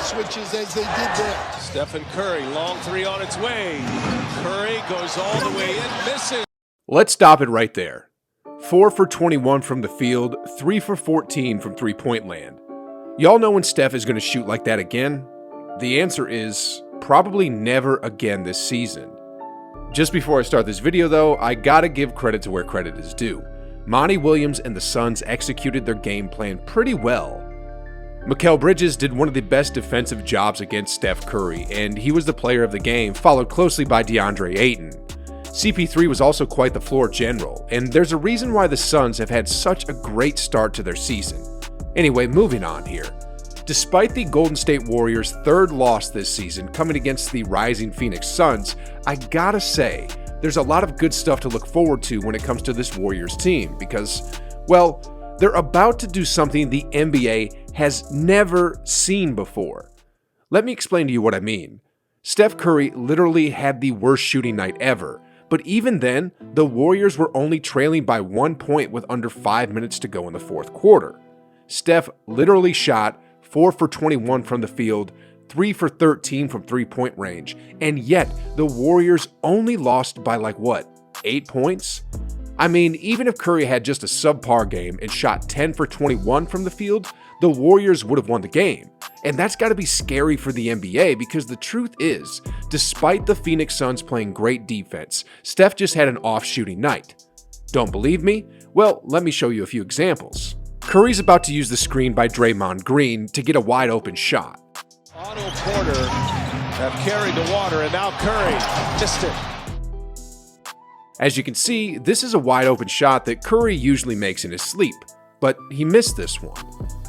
switches as they did there. Stephen Curry, long three on its way. Curry goes all the way in, misses. Let's stop it right there. 4 for 21 from the field, 3 for 14 from three-point land. Y'all know when Steph is going to shoot like that again? The answer is probably never again this season. Just before I start this video though, I gotta give credit to where credit is due. Monty Williams and the Suns executed their game plan pretty well. Mikal Bridges did one of the best defensive jobs against Steph Curry, and he was the player of the game, followed closely by DeAndre Ayton. CP3 was also quite the floor general, and there's a reason why the Suns have had such a great start to their season. Anyway, moving on here. Despite the Golden State Warriors' third loss this season coming against the rising Phoenix Suns, I gotta say, there's a lot of good stuff to look forward to when it comes to this Warriors team because, well, they're about to do something the NBA has never seen before. Let me explain to you what I mean. Steph Curry literally had the worst shooting night ever, but even then, the Warriors were only trailing by 1 point with under 5 minutes to go in the fourth quarter. Steph literally shot 4 for 21 from the field, 3 for 13 from three-point range, and yet the Warriors only lost by 8 points? I mean, even if Curry had just a subpar game and shot 10 for 21 from the field, the Warriors would have won the game. And that's got to be scary for the NBA because the truth is, despite the Phoenix Suns playing great defense, Steph just had an off shooting night. Don't believe me? Well, let me show you a few examples. Curry's about to use the screen by Draymond Green to get a wide open shot. Otto Porter have carried the water, and now Curry missed it. As you can see, this is a wide open shot that Curry usually makes in his sleep, but he missed this one.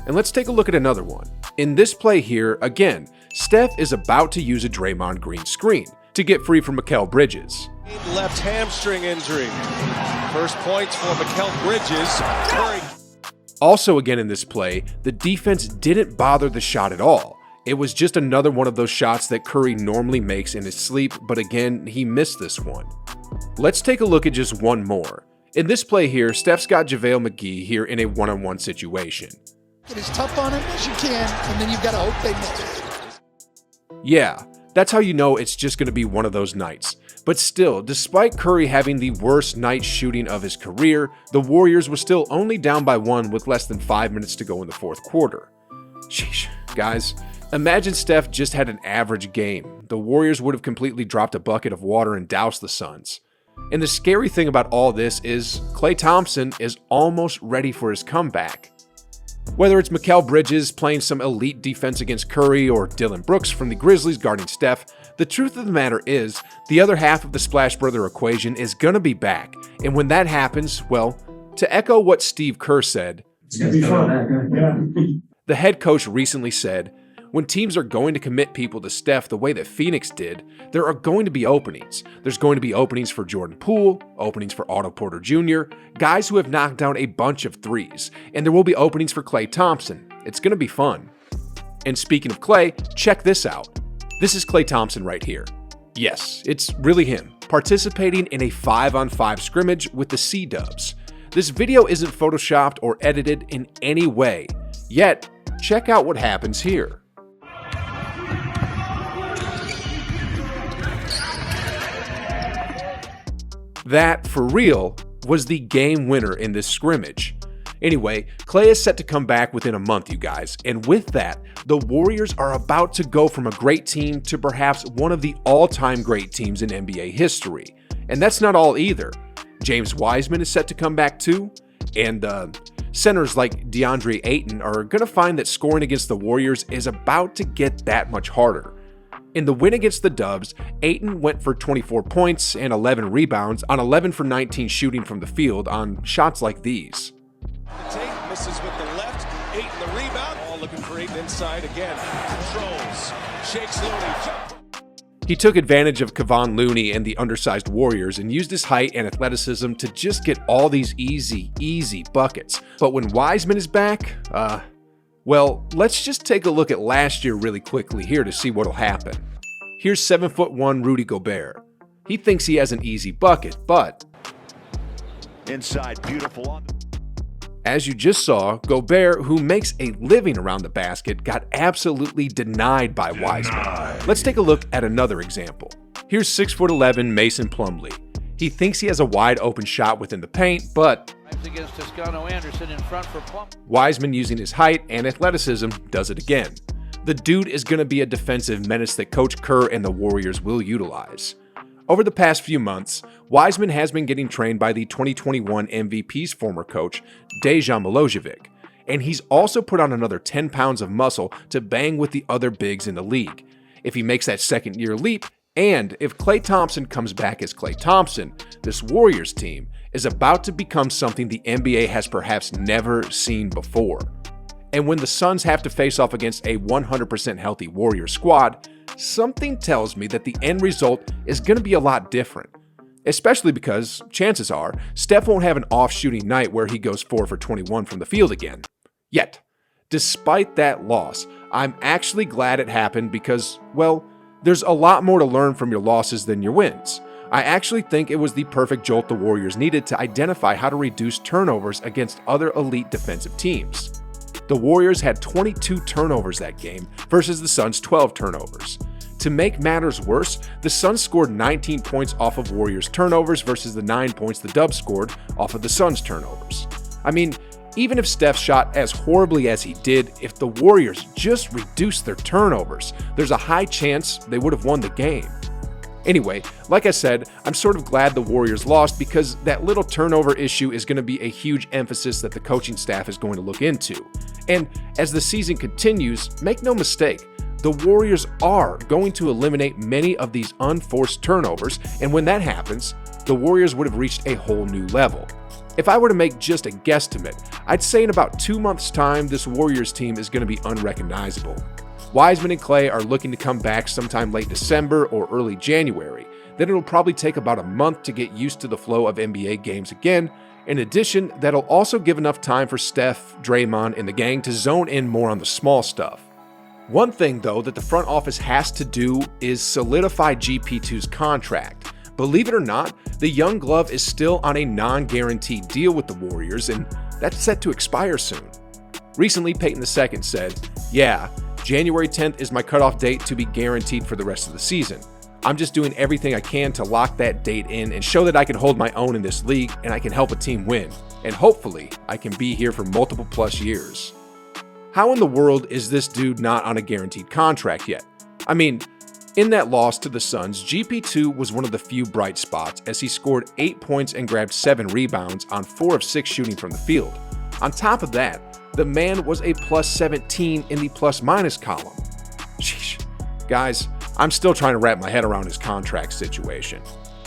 And let's take a look at another one. In this play here, again, Steph is about to use a Draymond Green screen to get free from Mikal Bridges. Left hamstring injury. First points for Mikal Bridges. Curry. Also again in this play, the defense didn't bother the shot at all. It was just another one of those shots that Curry normally makes in his sleep, but again, he missed this one. Let's take a look at just one more. In this play here, Steph's got JaVale McGee here in a one-on-one situation. Get as tough on him as you can, and then you've got to hope they miss. Yeah, that's how you know it's just going to be one of those nights. But still, despite Curry having the worst night shooting of his career, the Warriors were still only down by 1 with less than 5 minutes to go in the fourth quarter. Sheesh, guys, imagine Steph just had an average game. The Warriors would have completely dropped a bucket of water and doused the Suns. And the scary thing about all this is Klay Thompson is almost ready for his comeback. Whether it's Mikal Bridges playing some elite defense against Curry or Dillon Brooks from the Grizzlies guarding Steph, the truth of the matter is the other half of the Splash Brother equation is gonna be back. And when that happens, well, to echo what Steve Kerr said, it's gonna be fun. The head coach recently said, when teams are going to commit people to Steph the way that Phoenix did, there are going to be openings. There's going to be openings for Jordan Poole, openings for Otto Porter Jr., guys who have knocked down a bunch of threes, and there will be openings for Klay Thompson. It's going to be fun. And speaking of Klay, check this out. This is Klay Thompson right here. Yes, it's really him, participating in a 5-on-5 scrimmage with the C-Dubs. This video isn't photoshopped or edited in any way, yet check out what happens here. That, for real, was the game winner in this scrimmage. Anyway, Klay is set to come back within a month, you guys, and with that, the Warriors are about to go from a great team to perhaps one of the all-time great teams in NBA history. And that's not all either. James Wiseman is set to come back too, and centers like DeAndre Ayton are going to find that scoring against the Warriors is about to get that much harder. In the win against the Dubs, Ayton went for 24 points and 11 rebounds on 11 for 19 shooting from the field on shots like these. Tate misses with the left, Ayton the rebound, all looking for Ayton inside again, controls, shakes Looney, jump. He took advantage of Kevon Looney and the undersized Warriors and used his height and athleticism to just get all these easy buckets. But when Wiseman is back, well, let's just take a look at last year really quickly here to see what'll happen. Here's 7'1" Rudy Gobert. He thinks he has an easy bucket, but inside, beautiful on. As you just saw, Gobert, who makes a living around the basket, got absolutely denied by Wiseman. Let's take a look at another example. Here's 6'11" Mason Plumlee. He thinks he has a wide open shot within the paint, but against Toscano Anderson in front for Plum. Wiseman, using his height and athleticism, does it again. The dude is going to be a defensive menace that Coach Kerr and the Warriors will utilize. Over the past few months, Wiseman has been getting trained by the 2021 MVP's former coach, Dejan Milojevic, and he's also put on another 10 pounds of muscle to bang with the other bigs in the league. If he makes that second-year leap, and if Klay Thompson comes back as Klay Thompson, this Warriors team is about to become something the NBA has perhaps never seen before. And when the Suns have to face off against a 100% healthy Warriors squad, something tells me that the end result is going to be a lot different. Especially because, chances are, Steph won't have an off-shooting night where he goes 4 for 21 from the field again. Yet, despite that loss, I'm actually glad it happened because, well, there's a lot more to learn from your losses than your wins. I actually think it was the perfect jolt the Warriors needed to identify how to reduce turnovers against other elite defensive teams. The Warriors had 22 turnovers that game versus the Suns' 12 turnovers. To make matters worse, the Suns scored 19 points off of Warriors' turnovers versus the 9 points the Dubs scored off of the Suns' turnovers. I mean, even if Steph shot as horribly as he did, if the Warriors just reduced their turnovers, there's a high chance they would have won the game. Anyway, like I said, I'm sort of glad the Warriors lost because that little turnover issue is going to be a huge emphasis that the coaching staff is going to look into. And as the season continues, make no mistake, the Warriors are going to eliminate many of these unforced turnovers, and when that happens, the Warriors would have reached a whole new level. If I were to make just a guesstimate, I'd say in about 2 months' time, this Warriors team is going to be unrecognizable. Wiseman and Klay are looking to come back sometime late December or early January. Then it'll probably take about a month to get used to the flow of NBA games again. In addition, that'll also give enough time for Steph, Draymond, and the gang to zone in more on the small stuff. One thing, though, that the front office has to do is solidify GP2's contract. Believe it or not, the young glove is still on a non-guaranteed deal with the Warriors, and that's set to expire soon. Recently, Peyton II said, "Yeah, January 10th is my cutoff date to be guaranteed for the rest of the season. I'm just doing everything I can to lock that date in and show that I can hold my own in this league and I can help a team win. And hopefully, I can be here for multiple plus years." How in the world is this dude not on a guaranteed contract yet? I mean, in that loss to the Suns, GP2 was one of the few bright spots as he scored 8 points and grabbed 7 rebounds on 4 of 6 shooting from the field. On top of that, the man was a plus 17 in the plus-minus column. Sheesh. Guys, I'm still trying to wrap my head around his contract situation.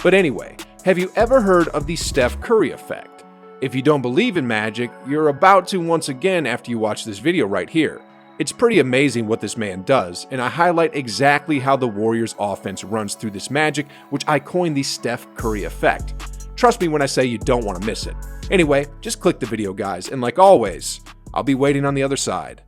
But anyway, have you ever heard of the Steph Curry effect? If you don't believe in magic, you're about to once again after you watch this video right here. It's pretty amazing what this man does, and I highlight exactly how the Warriors offense runs through this magic, which I coined the Steph Curry effect. Trust me when I say you don't want to miss it. Anyway, just click the video, guys, and like always, I'll be waiting on the other side.